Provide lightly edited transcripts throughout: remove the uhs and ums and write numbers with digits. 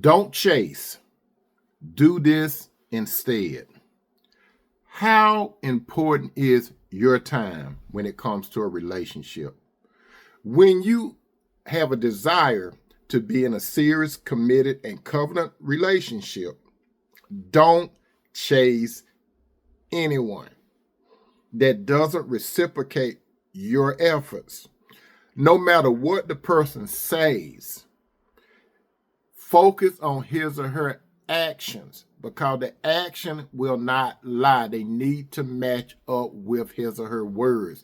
Don't chase. Do this instead. How important is your time when it comes to a relationship? When you have a desire to be in a serious, committed, and covenant relationship, don't chase anyone that doesn't reciprocate your efforts. No matter what the person says, focus on his or her actions, because the action will not lie. They need to match up with his or her words.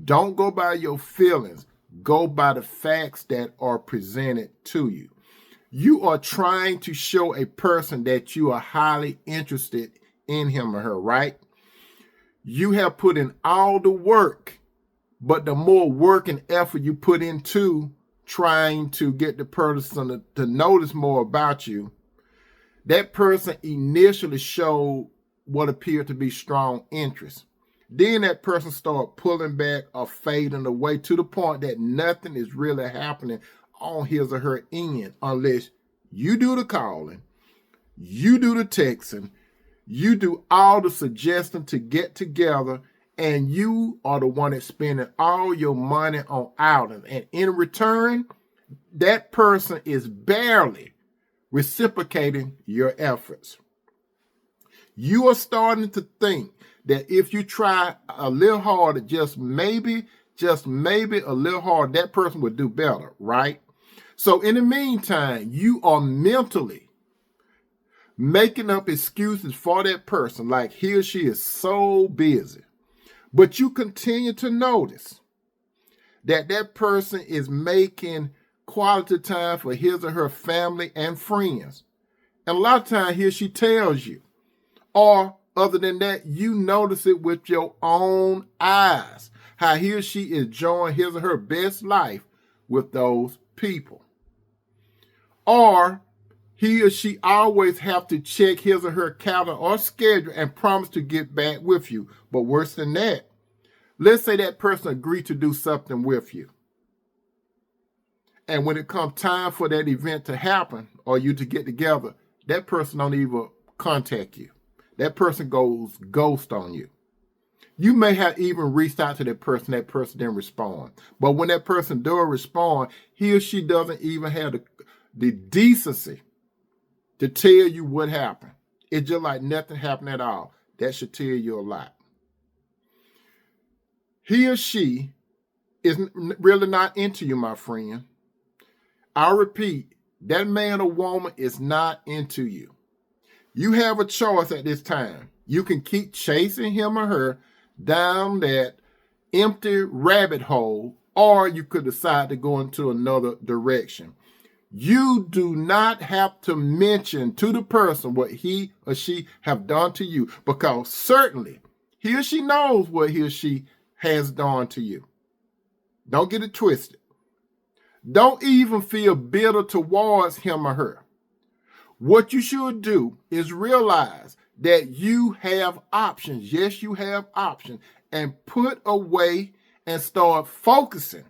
Don't go by your feelings. Go by the facts that are presented to you. You are trying to show a person that you are highly interested in him or her, right? You have put in all the work, but the more work and effort you put into trying to get the person to notice more about you, that person initially showed what appeared to be strong interest. Then that person started pulling back or fading away to the point that nothing is really happening on his or her end unless you do the calling, you do the texting, you do all the suggesting to get together, and you are the one that's spending all your money on outings. And in return, that person is barely reciprocating your efforts. You are starting to think that if you try a little harder, just maybe a little harder, that person would do better, right? So in the meantime, you are mentally making up excuses for that person, like he or she is so busy. But you continue to notice that that person is making quality time for his or her family and friends. And a lot of times he or she tells you, or other than that, you notice it with your own eyes, how he or she is enjoying his or her best life with those people. Or he or she always have to check his or her calendar or schedule and promise to get back with you. But worse than that, let's say that person agreed to do something with you. And when it comes time for that event to happen or you to get together, that person don't even contact you. That person goes ghost on you. You may have even reached out to that person didn't respond. But when that person does respond, he or she doesn't even have the decency to tell you what happened. It's just like nothing happened at all. That should tell you a lot. He or she is really not into you, my friend. I repeat, that man or woman is not into you. You have a choice at this time. You can keep chasing him or her down that empty rabbit hole, or you could decide to go into another direction. You do not have to mention to the person what he or she have done to you, because certainly he or she knows what he or she has done to you. Don't get it twisted. Don't even feel bitter towards him or her. What you should do is realize that you have options. Yes, you have options. And put away and start focusing.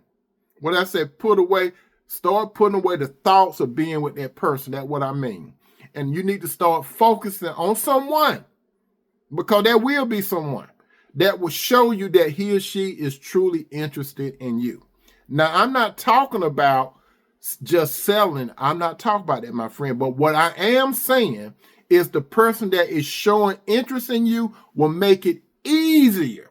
When I said put away, start putting away the thoughts of being with that person. That's what I mean. And you need to start focusing on someone, because there will be someone that will show you that he or she is truly interested in you. Now, I'm not talking about just selling. I'm not talking about that, my friend. But what I am saying is the person that is showing interest in you will make it easier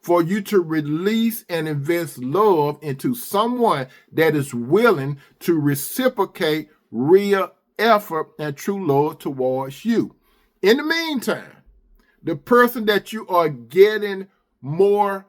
for you to release and invest love into someone that is willing to reciprocate real effort and true love towards you. In the meantime, the person that you are getting more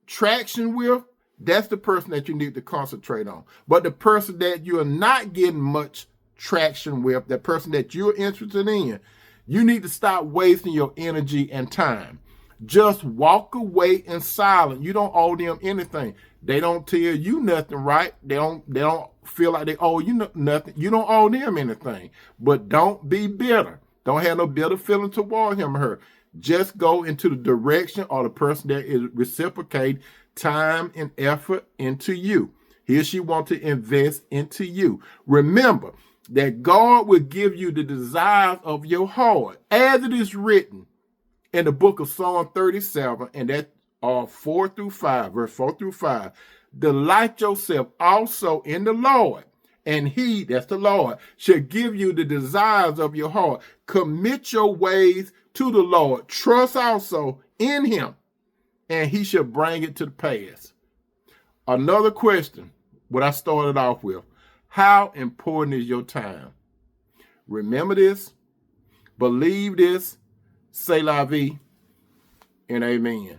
traction with, that's the person that you need to concentrate on. But the person that you are not getting much traction with, the person that you're interested in, you need to stop wasting your energy and time. Just walk away in silence. You don't owe them anything. They don't tell you nothing, right? They don't feel like they owe you nothing. You don't owe them anything. But don't be bitter. Don't have no bitter feeling toward him or her. Just go into the direction or the person that is reciprocating time and effort into you. He or she wants to invest into you. Remember, that God will give you the desires of your heart, as it is written in the book of Psalm 37, and that are 4 through 5, verse 4 through 5. Delight yourself also in the Lord, and he, that's the Lord, shall give you the desires of your heart. Commit your ways to the Lord. Trust also in him, and he shall bring it to pass. Another question, what I started off with, how important is your time? Remember this, believe this, say la vie, and amen.